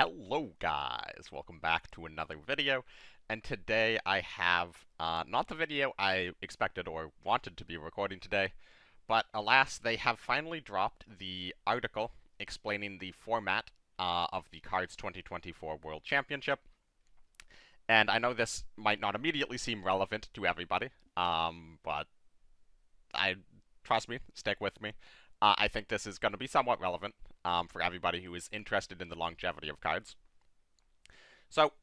Hello guys, welcome back to another video, and today I have, not the video I expected or wanted to be recording today, but alas, they have finally dropped the article explaining the format of the Cards 2024 World Championship, and I know this might not immediately seem relevant to everybody, but trust me, stick with me. I think this is going to be somewhat relevant for everybody who is interested in the longevity of cards. So,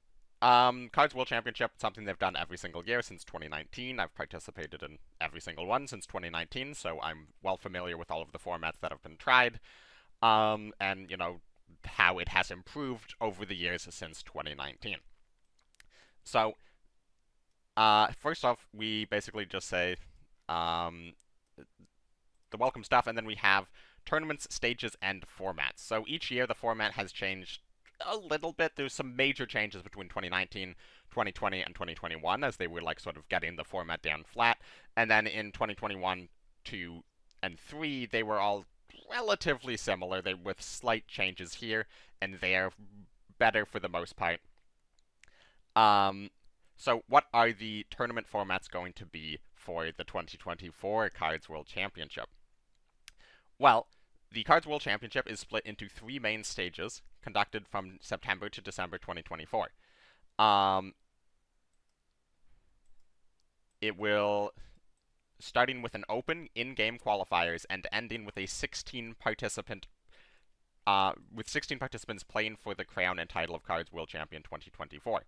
Cards World Championship, something they've done every single year since 2019. I've participated in every single one since 2019, so I'm well familiar with all of the formats that have been tried, and, how it has improved over the years since 2019. So, first off, we basically just say, the welcome stuff, and then we have tournaments, stages, and formats. So each year the format has changed a little bit. There's some major changes between 2019, 2020, and 2021 as they were sort of getting the format down flat. And then in 2021, 2, and 3, they were all relatively similar. They with slight changes here and there, better for the most part. So what are the tournament formats going to be for the 2024 Cards World Championship? Well, the Cards World Championship is split into 3 main stages, conducted from September to December 2024. It will, starting with an open in-game qualifiers and ending with a 16 participants playing for the crown and title of Cards World Champion 2024.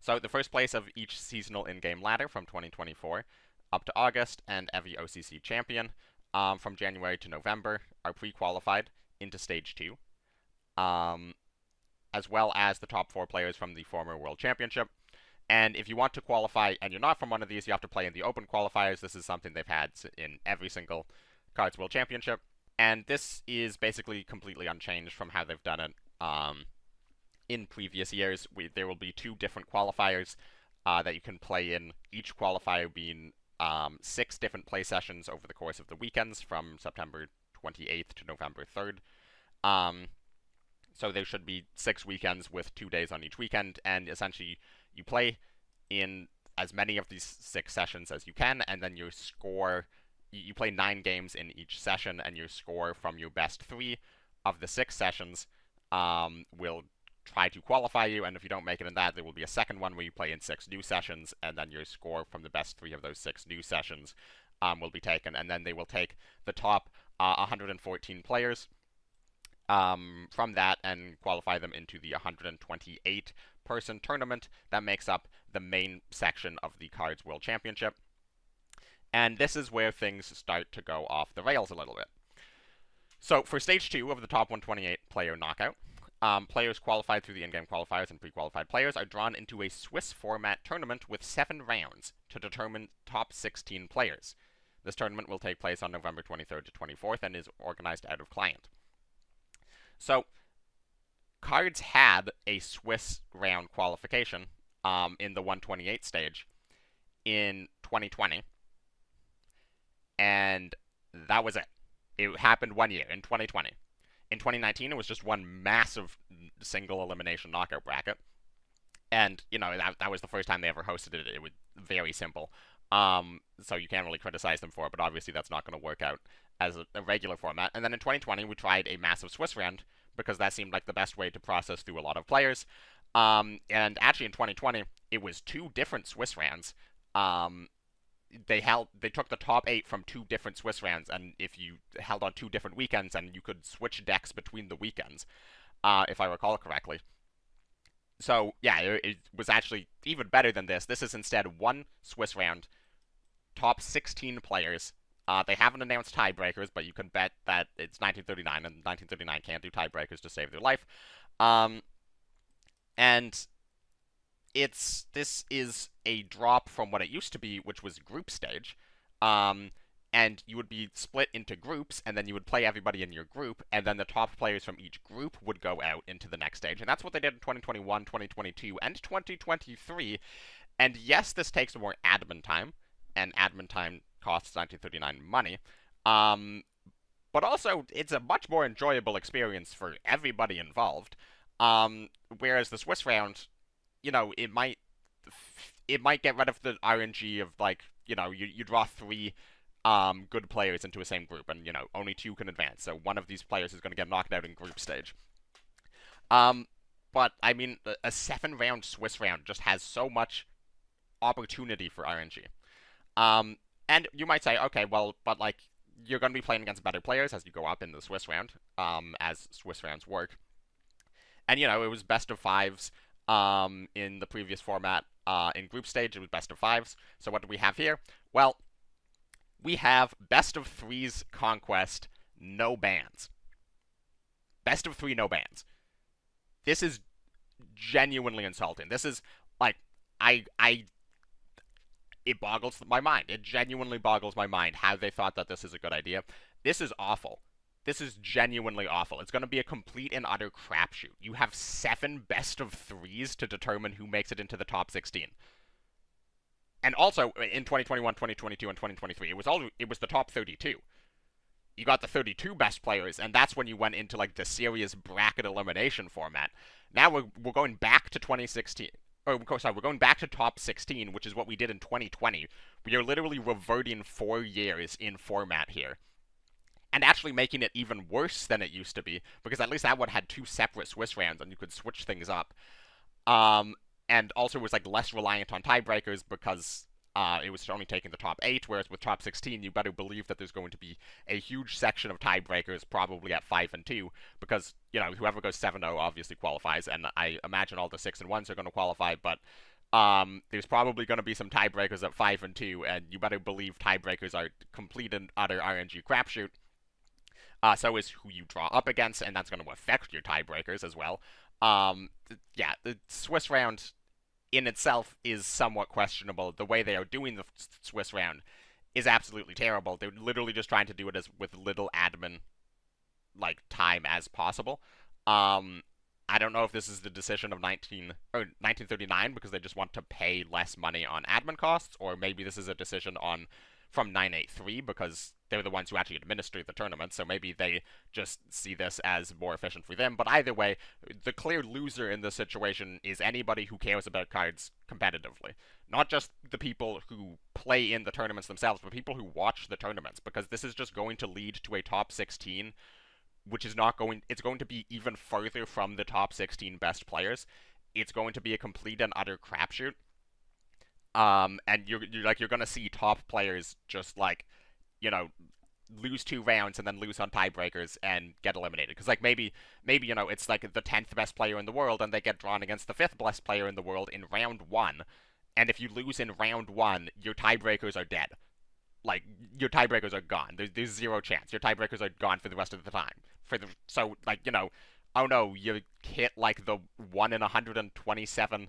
So the first place of each seasonal in-game ladder from 2024 up to August, and every OCC champion from January to November are pre-qualified into Stage 2, as well as the top 4 players from the former World Championship. And if you want to qualify and you're not from one of these, you have to play in the open qualifiers. This is something they've had in every single Cards World Championship. And this is basically completely unchanged from how they've done it in previous years. There will be 2 different qualifiers that you can play in, each qualifier being 6 different play sessions over the course of the weekends from September 28th to November 3rd. So there should be 6 weekends with 2 days on each weekend, and essentially you play in as many of these 6 sessions as you can, and then you score. You play 9 games in each session, and your score from your best 3 of the 6 sessions will try to qualify you, and if you don't make it in that, there will be a second one where you play in 6 new sessions, and then your score from the best 3 of those 6 new sessions will be taken, and then they will take the top 114 players from that and qualify them into the 128-person tournament that makes up the main section of the Cards World Championship. And this is where things start to go off the rails a little bit. So for Stage 2 of the top 128 player knockout, players qualified through the in-game qualifiers and pre-qualified players are drawn into a Swiss format tournament with 7 rounds to determine top 16 players. This tournament will take place on November 23rd to 24th and is organized out of Client. So, Cards had a Swiss round qualification in the 128 stage in 2020, and that was it. It happened one year, in 2020. In 2019, it was just one massive single elimination knockout bracket. And, that was the first time they ever hosted it. It was very simple. So you can't really criticize them for it, but obviously that's not going to work out as a regular format. And then in 2020, we tried a massive Swiss round, because that seemed like the best way to process through a lot of players. And actually in 2020, it was 2 different Swiss rounds. They took the top 8 from 2 different Swiss rounds, and if you held on 2 different weekends, and you could switch decks between the weekends, if I recall correctly. So yeah, it was actually even better than this. This is instead 1 Swiss round, top 16 players. They haven't announced tiebreakers, but you can bet that it's 1939, and 1939 can't do tiebreakers to save their life. And this is a drop from what it used to be, which was group stage. And you would be split into groups, and then you would play everybody in your group, and then the top players from each group would go out into the next stage. And that's what they did in 2021, 2022, and 2023. And yes, this takes more admin time, and admin time costs 1939 money. But also, it's a much more enjoyable experience for everybody involved. Whereas the Swiss round, it might get rid of the RNG of like, you draw three good players into a same group, and only two can advance. So one of these players is going to get knocked out in group stage. Um, but I mean, a 7 round Swiss round just has so much opportunity for RNG. Um, and you might say, okay, well, but like you're going to be playing against better players as you go up in the Swiss round, as Swiss rounds work. And it was best of fives. In the previous format, in group stage, it was best of fives. So what do we have here? Well, we have best of threes conquest, no bans. Best of three, no bans. This is genuinely insulting. This is like, I it boggles my mind. It genuinely boggles my mind how they thought that this is a good idea. This is awful. This is genuinely awful. It's going to be a complete and utter crapshoot. You have 7 best of threes to determine who makes it into the top 16. And also in 2021, 2022, and 2023, it was the top 32. You got the 32 best players, and that's when you went into like the serious bracket elimination format. Now we're going back to 2016. Oh, sorry, we're going back to top 16, which is what we did in 2020. We are literally reverting 4 years in format here. And actually making it even worse than it used to be, because at least that one had 2 separate Swiss rounds, and you could switch things up. And also was like less reliant on tiebreakers because it was only taking the top 8, whereas with top 16, you better believe that there's going to be a huge section of tiebreakers, probably at 5 and 2, because whoever goes 7-0 obviously qualifies, and I imagine all the 6 and 1s are going to qualify, but there's probably going to be some tiebreakers at 5 and 2, and you better believe tiebreakers are complete and utter RNG crapshoot. So is who you draw up against, and that's going to affect your tiebreakers as well. Yeah, the Swiss round in itself is somewhat questionable. The way they are doing the Swiss round is absolutely terrible. They're literally just trying to do it with little admin time as possible. I don't know if this is the decision of 1939 because they just want to pay less money on admin costs, or maybe this is a decision from 983 because they're the ones who actually administer the tournament, so maybe they just see this as more efficient for them. But either way, the clear loser in this situation is anybody who cares about cards competitively. Not just the people who play in the tournaments themselves, but people who watch the tournaments, because this is just going to lead to a top 16, which is not going... It's going to be even further from the top 16 best players. It's going to be a complete and utter crapshoot. And you're going to see top players just lose 2 rounds and then lose on tiebreakers and get eliminated. Because maybe it's like the 10th best player in the world and they get drawn against the 5th best player in the world in round 1. And if you lose in round 1, your tiebreakers are dead. Your tiebreakers are gone. There's 0 chance. Your tiebreakers are gone for the rest of the time. Oh no, you hit the 1 in 127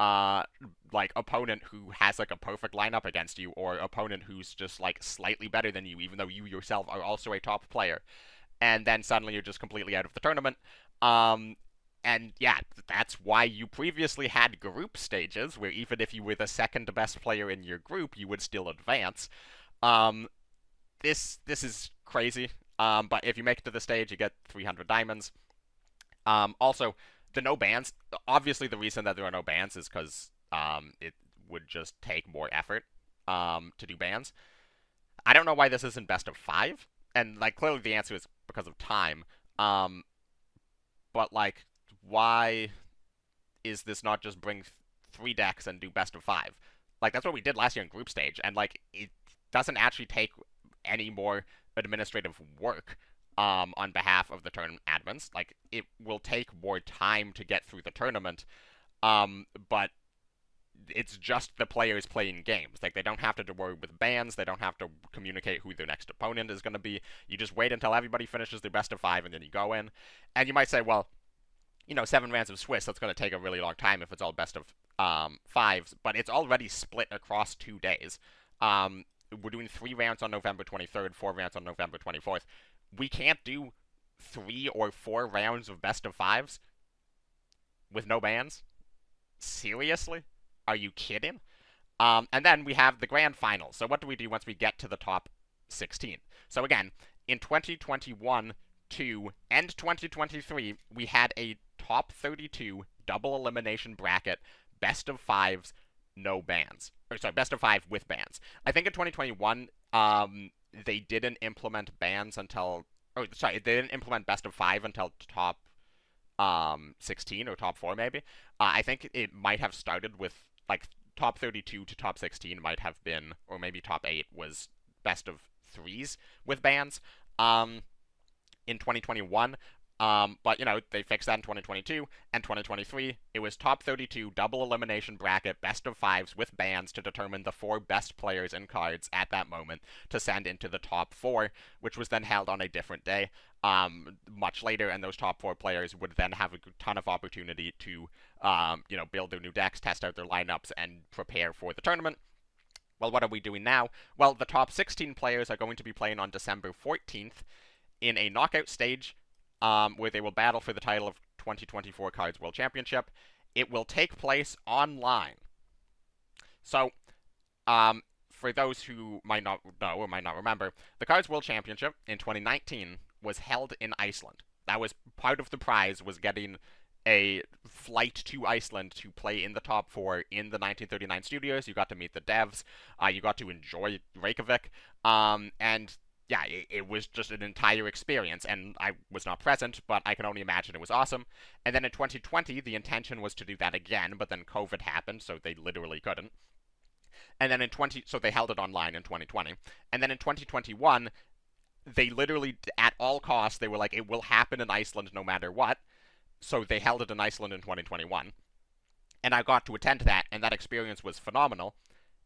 opponent who has a perfect lineup against you, or opponent who's just slightly better than you, even though you yourself are also a top player, and then suddenly you're just completely out of the tournament. And yeah, that's why you previously had group stages, where even if you were the 2nd best player in your group, you would still advance. This is crazy. But if you make it to the stage, you get 300 diamonds. Also, the no bans, obviously the reason that there are no bans is because it would just take more effort to do bans. I don't know why this isn't best of 5, and clearly the answer is because of time. But why is this not just bring 3 decks and do best of 5? That's what we did last year in group stage, and it doesn't actually take any more administrative work on behalf of the tournament admins. It will take more time to get through the tournament, but it's just the players playing games. They don't have to worry with bans, they don't have to communicate who their next opponent is going to be. You just wait until everybody finishes their best of 5, and then you go in. And you might say, well, 7 rounds of Swiss, that's going to take a really long time if it's all best of 5s, but it's already split across 2 days. We're doing 3 rounds on November 23rd, 4 rounds on November 24th. We can't do 3 or 4 rounds of best of 5s with no bans? Seriously? Are you kidding? And then we have the grand final. So what do we do once we get to the top 16? So again, in 2021 2022 and 2023, we had a top 32 double elimination bracket, best of fives, no bans. Or sorry, best of five with bans. I think in 2021, they didn't implement bans until. Oh, sorry, they didn't implement best of five until top 16 or top 4 maybe. I think it might have started with like top 32 to top 16 might have been, or maybe top 8 was best of threes with bans in 2021. But they fixed that in 2022 and 2023. It was top 32 double elimination bracket, best of fives with bans to determine the 4 best players in cards at that moment to send into the top 4, which was then held on a different day, much later, and those top 4 players would then have a ton of opportunity to, build their new decks, test out their lineups, and prepare for the tournament. Well, what are we doing now? Well, the top 16 players are going to be playing on December 14th in a knockout stage, where they will battle for the title of 2024 Cards World Championship. It will take place online. So, for those who might not know or might not remember, the Cards World Championship in 2019 was held in Iceland. That was part of the prize, was getting a flight to Iceland to play in the top 4 in the 1939 studios. You got to meet the devs. You got to enjoy Reykjavik. And yeah, it was just an entire experience, and I was not present, but I can only imagine it was awesome. And then in 2020, the intention was to do that again, but then COVID happened, so they literally couldn't. And then so they held it online in 2020. And then in 2021, they literally, at all costs, they were like, it will happen in Iceland no matter what. So they held it in Iceland in 2021. And I got to attend that, and that experience was phenomenal.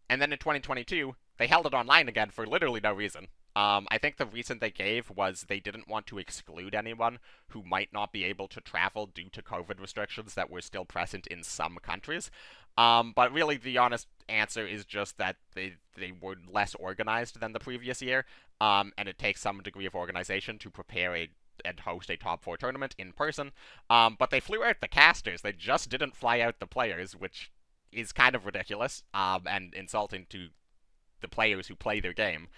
And then in 2022, they held it online again for literally no reason. I think the reason they gave was they didn't want to exclude anyone who might not be able to travel due to COVID restrictions that were still present in some countries. But really, the honest answer is just that they were less organized than the previous year, and it takes some degree of organization to prepare and host a top 4 tournament in person. But they flew out the casters. They just didn't fly out the players, which is kind of ridiculous and insulting to the players who play their game.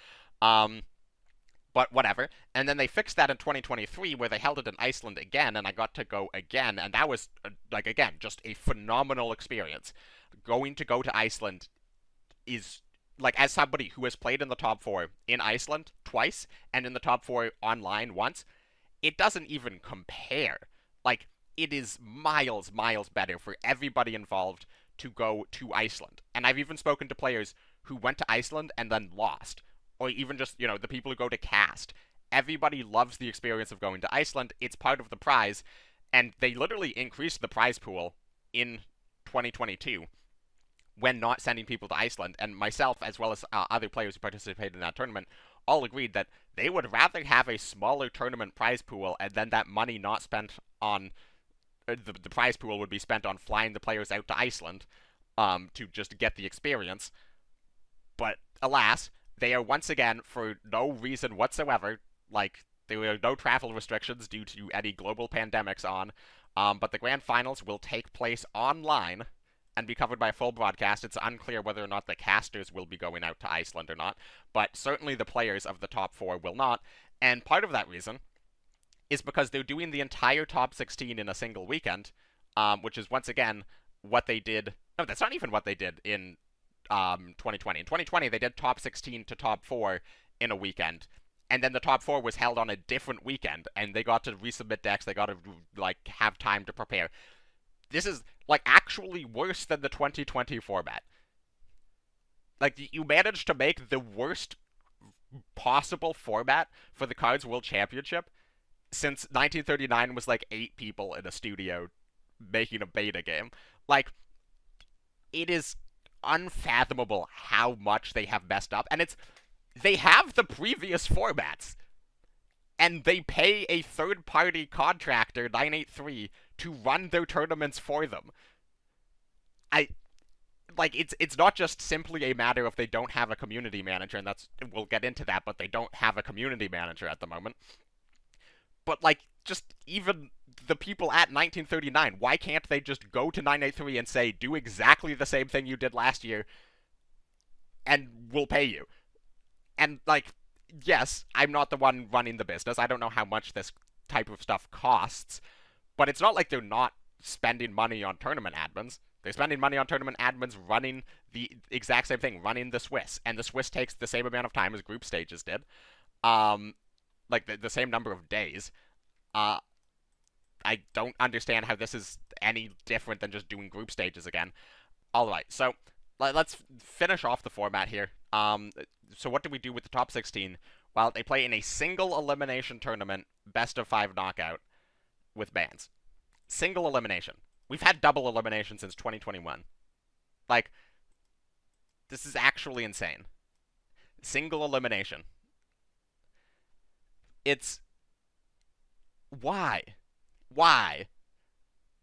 But whatever. And then they fixed that in 2023, where they held it in Iceland again, and I got to go again, and that was, again, just a phenomenal experience. Go to Iceland is, as somebody who has played in the top 4 in Iceland twice, and in the top 4 online once, it doesn't even compare. It is miles better for everybody involved to go to Iceland. And I've even spoken to players who went to Iceland and then lost. Or even just, the people who go to cast. Everybody loves the experience of going to Iceland. It's part of the prize. And they literally increased the prize pool in 2022 when not sending people to Iceland. And myself, as well as other players who participated in that tournament, all agreed that they would rather have a smaller tournament prize pool, and then that money not spent on... the prize pool would be spent on flying the players out to Iceland to just get the experience. But alas, they are once again, for no reason whatsoever, there were no travel restrictions due to any global pandemics on, but the grand finals will take place online and be covered by a full broadcast. It's unclear whether or not the casters will be going out to Iceland or not, but certainly the players of the top 4 will not, and part of that reason is because they're doing the entire top 16 in a single weekend, which is once again what they did. No, that's not even what they did in 2020. In 2020, they did top 16 to top 4 in a weekend, and then the top 4 was held on a different weekend, and they got to resubmit decks. They got to have time to prepare. This is actually worse than the 2020 format. You managed to make the worst possible format for the Cards World Championship since 1939 was 8 people in a studio making a beta game. It is unfathomable how much they have messed up, and they have the previous formats, and they pay a third-party contractor, 983, to run their tournaments for them. It's not just simply a matter of they don't have a community manager, and we'll get into that, but they don't have a community manager at the moment. But, just even the people at 1939, why can't they just go to 983 and say, do exactly the same thing you did last year, and we'll pay you? And, yes, I'm not the one running the business. I don't know how much this type of stuff costs, but it's not like they're not spending money on tournament admins. They're spending money on tournament admins running the exact same thing, running the Swiss, and the Swiss takes the same amount of time as group stages did, um, like the same number of days. Uh, I don't understand how this is any different than just doing group stages again. All right, so let's finish off the format here. So what do we do with the top 16? Well, they play in a single elimination tournament, best of 5 knockout, with bans. Single elimination. We've had double elimination since 2021. Like, this is actually insane. Single elimination. It's... Why? Why?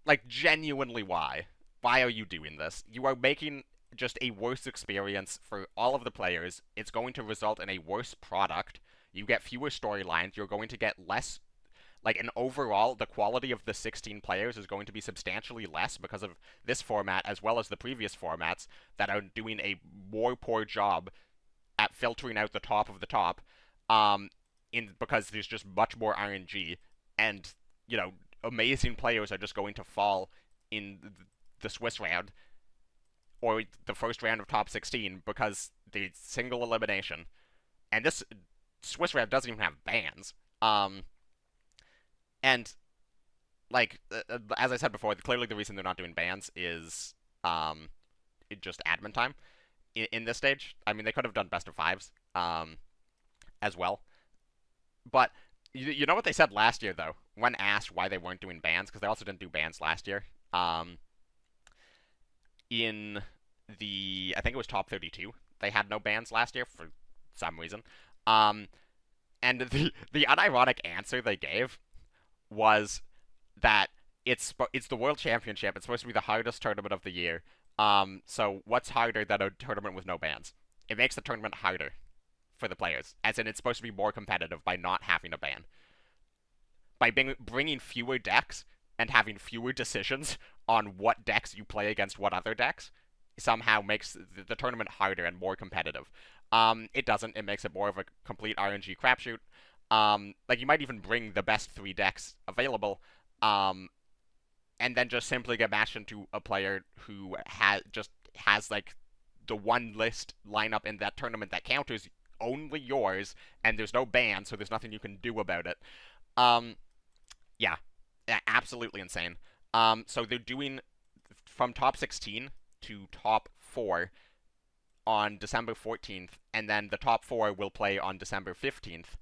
Like, genuinely why? Why are you doing this? You are making just a worse experience for all of the players. It's going to result in a worse product. You get fewer storylines. You're going to get less, like, and overall, the quality of the 16 players is going to be substantially less because of this format, as well as the previous formats that are doing a more poor job at filtering out the top of the top, because there's just much more RNG, and, you know, amazing players are just going to fall in the Swiss round, or the first round of top 16, because the single elimination, and this Swiss round doesn't even have bans, and, like, as I said before, clearly the reason they're not doing bans is, just admin time in this stage. I mean, they could have done best of 5s, as well, but you know what they said last year, though, when asked why they weren't doing bans, because they also didn't do bans last year, in I think it was top 32, they had no bans last year for some reason, and the unironic answer they gave was that it's the World Championship, it's supposed to be the hardest tournament of the year, so what's harder than a tournament with no bans? It makes the tournament harder for the players, as in it's supposed to be more competitive by not having a ban. By bringing fewer decks and having fewer decisions on what decks you play against what other decks, somehow makes the tournament harder and more competitive. It doesn't. It makes it more of a complete RNG crapshoot. Like, you might even bring the best 3 decks available, and then just simply get matched into a player who has like the one list lineup in that tournament that counters only yours, and there's no ban, so there's nothing you can do about it. Yeah, absolutely insane. So they're doing from top 16 to top 4 on December 14th, and then the top 4 will play on December 15th.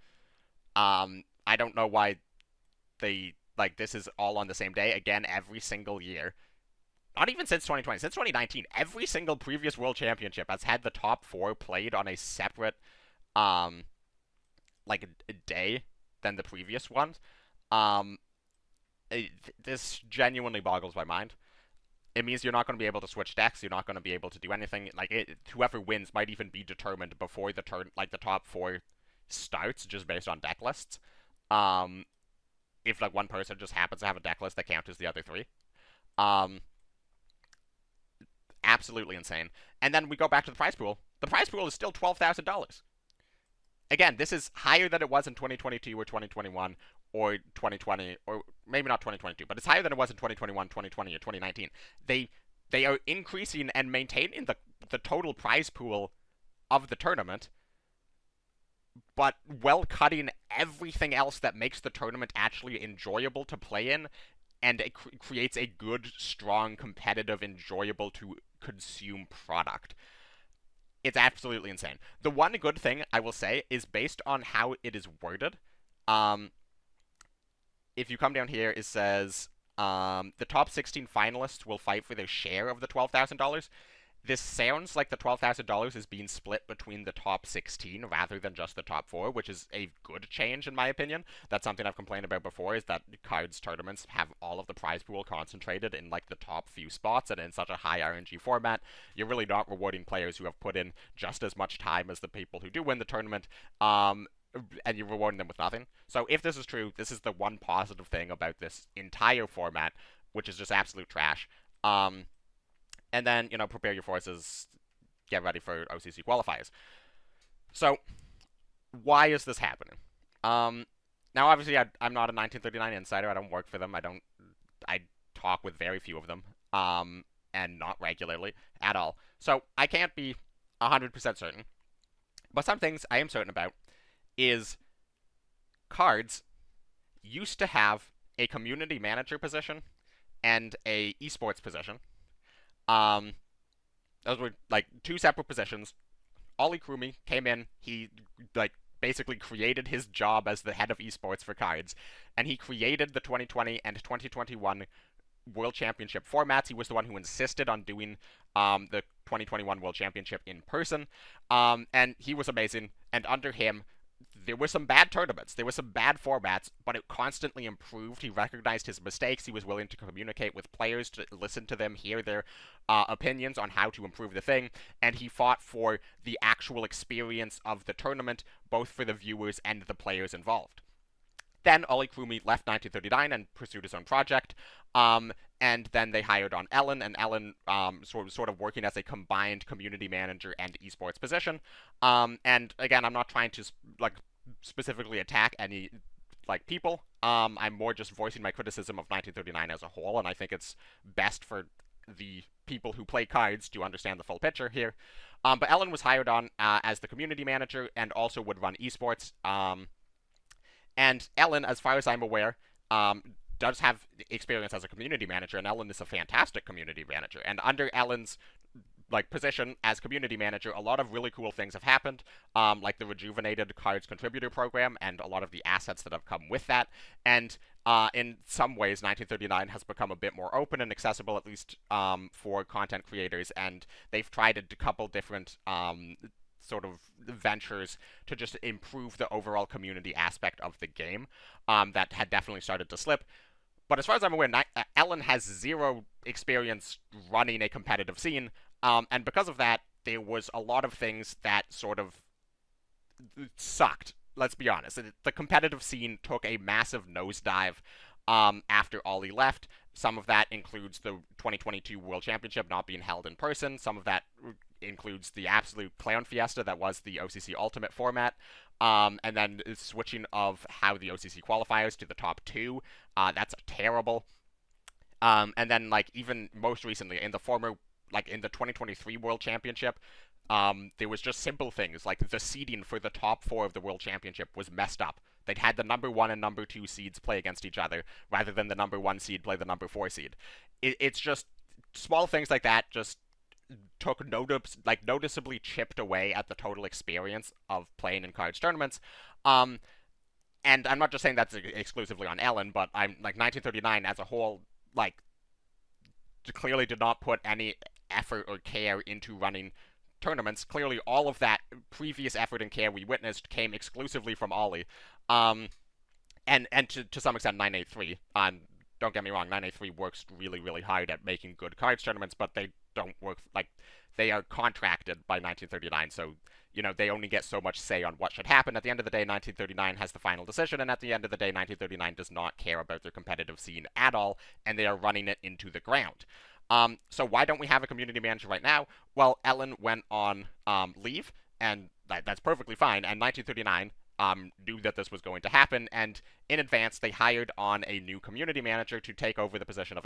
I don't know why they, like, this is all on the same day, again, every single year. Not even since 2020, since 2019, every single previous World Championship has had the top 4 played on a separate, like, a day than the previous ones. This genuinely boggles my mind. It means you're not going to be able to switch decks. You're not going to be able to do anything. Like, whoever wins might even be determined before the the top 4 starts, just based on deck lists. If, like, one person just happens to have a deck list that counters the other 3. Absolutely insane. And then we go back to the prize pool. The prize pool is still $12,000. Again, this is higher than it was in 2022 or 2021 or 2020, or maybe not 2022, but it's higher than it was in 2021, 2020, or 2019. They are increasing and maintaining the total prize pool of the tournament, but well cutting everything else that makes the tournament actually enjoyable to play in, and it creates a good, strong, competitive, enjoyable to consume product. It's absolutely insane. The one good thing I will say is, based on how it is worded, if you come down here, it says the top 16 finalists will fight for their share of the $12,000. This sounds like the $12,000 is being split between the top 16 rather than just the top 4, which is a good change in my opinion. That's something I've complained about before, is that Cards tournaments have all of the prize pool concentrated in, like, the top few spots, and in such a high RNG format, you're really not rewarding players who have put in just as much time as the people who do win the tournament, and you're rewarding them with nothing. So if this is true, this is the one positive thing about this entire format, which is just absolute trash. And then, you know, prepare your forces, get ready for OCC qualifiers. So, why is this happening? Now, obviously, I'm not a 1939 insider. I don't work for them. I talk with very few of them, and not regularly at all. So I can't be 100% certain. But some things I am certain about is Cards used to have a community manager position and a esports position. Um, those were like two separate positions. Ollie Krumi came in. He like basically created his job as the head of esports for Cards, and he created the 2020 and 2021 World Championship formats. He was the one who insisted on doing the 2021 World Championship in person, and he was amazing. And under him, there were some bad tournaments, there were some bad formats, but it constantly improved. He recognized his mistakes. He was willing to communicate with players, to listen to them, hear their opinions on how to improve the thing, and he fought for the actual experience of the tournament, both for the viewers and the players involved. Then Ollie Krumi left 1939 and pursued his own project. And then they hired on Ellen, and Ellen sort of working as a combined community manager and esports position. And again, I'm not trying to like specifically attack any like people. I'm more just voicing my criticism of 1939 as a whole, and I think it's best for the people who play Cards to understand the full picture here. But Ellen was hired on as the community manager and also would run esports. And Ellen, as far as I'm aware, does have experience as a community manager, and Ellen is a fantastic community manager. And under Ellen's like position as community manager, a lot of really cool things have happened, like the rejuvenated Cards contributor program and a lot of the assets that have come with that. And in some ways, 1939 has become a bit more open and accessible, at least for content creators. And they've tried a couple different sort of ventures to just improve the overall community aspect of the game that had definitely started to slip. But as far as I'm aware, Ellen has zero experience running a competitive scene, and because of that, there was a lot of things that sort of sucked. Let's be honest. The competitive scene took a massive nosedive after Ollie left. Some of that includes the 2022 World Championship not being held in person. Some of that includes the absolute clown fiesta that was the OCC Ultimate format. And then switching of how the OCC qualifiers to the top two. That's terrible. And then, like, even most recently, in the 2023 World Championship, there was just simple things, like the seeding for the top four of the World Championship was messed up. They'd had the number 1 and number 2 seeds play against each other, rather than the number 1 seed play the number 4 seed. It's just small things like that just took noticeably chipped away at the total experience of playing in Cards tournaments. And I'm not just saying that's exclusively on Ellen, but I'm like 1939 as a whole, like, clearly did not put any effort or care into running tournaments. Clearly, all of that previous effort and care we witnessed came exclusively from Ollie, and to some extent 983. Don't get me wrong, 983 works really, really hard at making good Cards tournaments, but they don't work, like, they are contracted by 1939, so, you know, they only get so much say on what should happen. At the end of the day, 1939 has the final decision, and at the end of the day, 1939 does not care about their competitive scene at all, and they are running it into the ground. So why don't we have a community manager right now? Well, Ellen went on leave, and that's perfectly fine, and 1939 knew that this was going to happen, and in advance they hired on a new community manager to take over the position of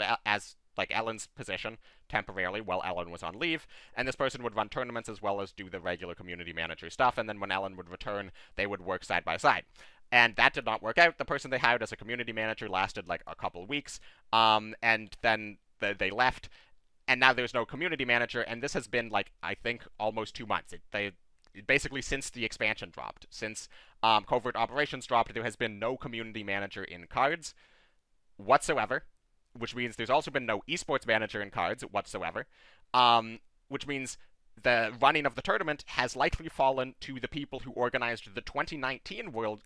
Ellen's position temporarily while Ellen was on leave, and this person would run tournaments as well as do the regular community manager stuff, and then when Ellen would return, they would work side by side. And that did not work out. The person they hired as a community manager lasted like a couple weeks, and then they left, and now there's no community manager, and this has been, like, I think almost 2 months. Basically, since the expansion dropped, since covert operations dropped, there has been no community manager in Cards whatsoever, which means there's also been no esports manager in Cards whatsoever, which means the running of the tournament has likely fallen to the people who organized the 2019 World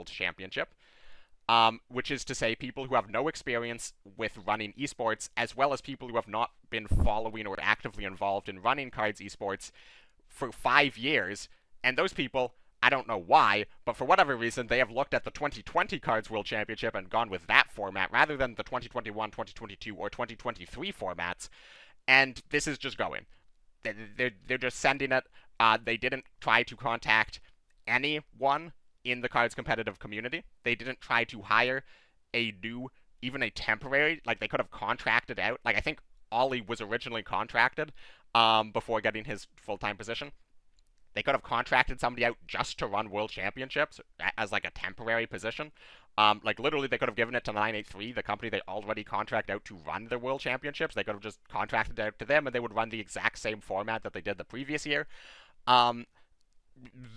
Championship, which is to say people who have no experience with running esports, as well as people who have not been following or actively involved in running Cards esports for 5 years. And those people, I don't know why, but for whatever reason, they have looked at the 2020 Cards World Championship and gone with that format rather than the 2021, 2022, or 2023 formats. And this is just going. They're just sending it. They didn't try to contact anyone in the Cards competitive community. They didn't try to hire a new, even a temporary, like they could have contracted out. Like I think Ollie was originally contracted before getting his full-time position. They could have contracted somebody out just to run World Championships as like a temporary position. Like literally, they could have given it to 983, the company they already contract out to run the World Championships. They could have just contracted it out to them, and they would run the exact same format that they did the previous year. Um,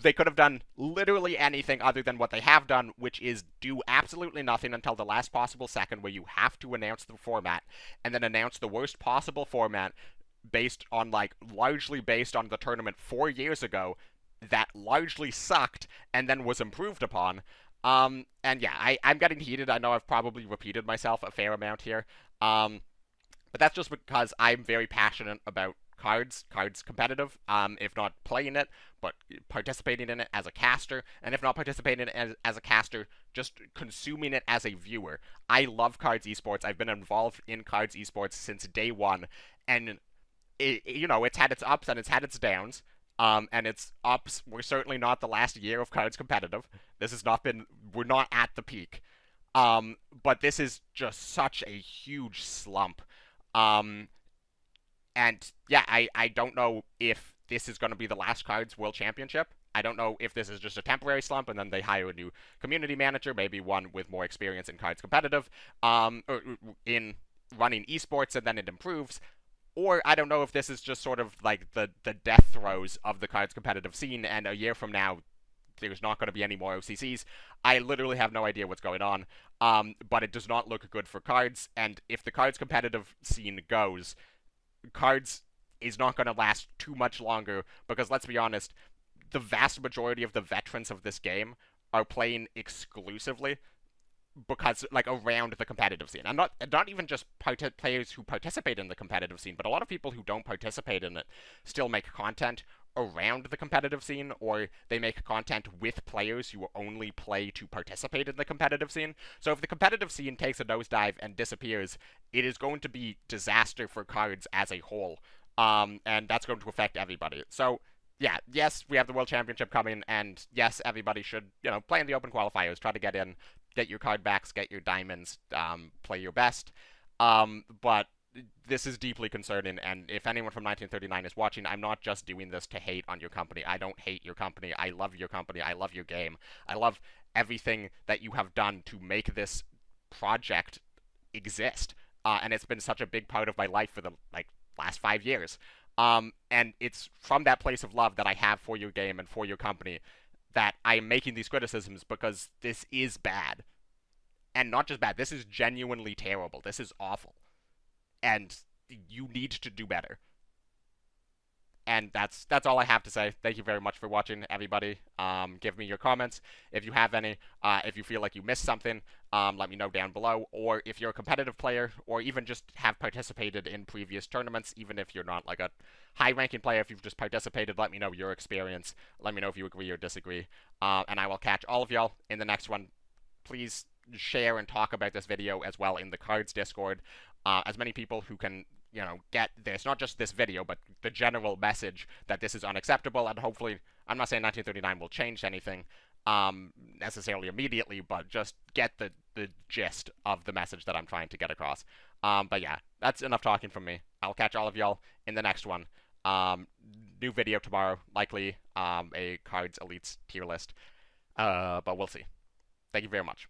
they could have done literally anything other than what they have done, which is do absolutely nothing until the last possible second, where you have to announce the format, and then announce the worst possible format based on largely based on the tournament 4 years ago that largely sucked and then was improved upon. And yeah, I'm getting heated. I know I've probably repeated myself a fair amount here. But that's just because I'm very passionate about cards competitive, if not playing it, but participating in it as a caster, and if not participating in it as a caster, just consuming it as a viewer. I love Cards Esports. I've been involved in Cards Esports since day one, and it's had its ups and it's had its downs. And its ups were certainly not the last year of Cards competitive. This has not been, we're not at the peak. But this is just such a huge slump. And yeah, I don't know if this is going to be the last Cards World Championship. I don't know if this is just a temporary slump and then they hire a new community manager, maybe one with more experience in Cards competitive, or in running esports, and then it improves. Or I don't know if this is just sort of like the death throes of the Cards competitive scene, and a year from now, there's not going to be any more OCCs. I literally have no idea what's going on, but it does not look good for Cards, and if the Cards competitive scene goes, Cards is not going to last too much longer, because let's be honest, the vast majority of the veterans of this game are playing exclusively because around the competitive scene. And not even just players who participate in the competitive scene, but a lot of people who don't participate in it still make content around the competitive scene, or they make content with players who only play to participate in the competitive scene. So if the competitive scene takes a nosedive and disappears, it is going to be disaster for Cards as a whole. And that's going to affect everybody. So yeah, yes, we have the World Championship coming, and yes, everybody should, play in the open qualifiers, try to get in, get your card backs, get your diamonds, play your best. But this is deeply concerning, and if anyone from 1939 is watching, I'm not just doing this to hate on your company. I don't hate your company. I love your company. I love your game. I love everything that you have done to make this project exist. And it's been such a big part of my life for the last 5 years. And it's from that place of love that I have for your game and for your company that I'm making these criticisms, because this is bad. And not just bad, this is genuinely terrible. This is awful. And you need to do better. And that's all I have to say. Thank you very much for watching, everybody. Give me your comments if you have any. If you feel like you missed something, let me know down below. Or if you're a competitive player, or even just have participated in previous tournaments, even if you're not like a high-ranking player, if you've just participated, let me know your experience. Let me know if you agree or disagree. And I will catch all of y'all in the next one. Please share and talk about this video as well in the Cards Discord. As many people who can get this, not just this video, but the general message that this is unacceptable, and hopefully, I'm not saying 1939 will change anything necessarily immediately, but just get the gist of the message that I'm trying to get across. But yeah, that's enough talking from me. I'll catch all of y'all in the next one. New video tomorrow, likely a Cards Elites tier list, but we'll see. Thank you very much.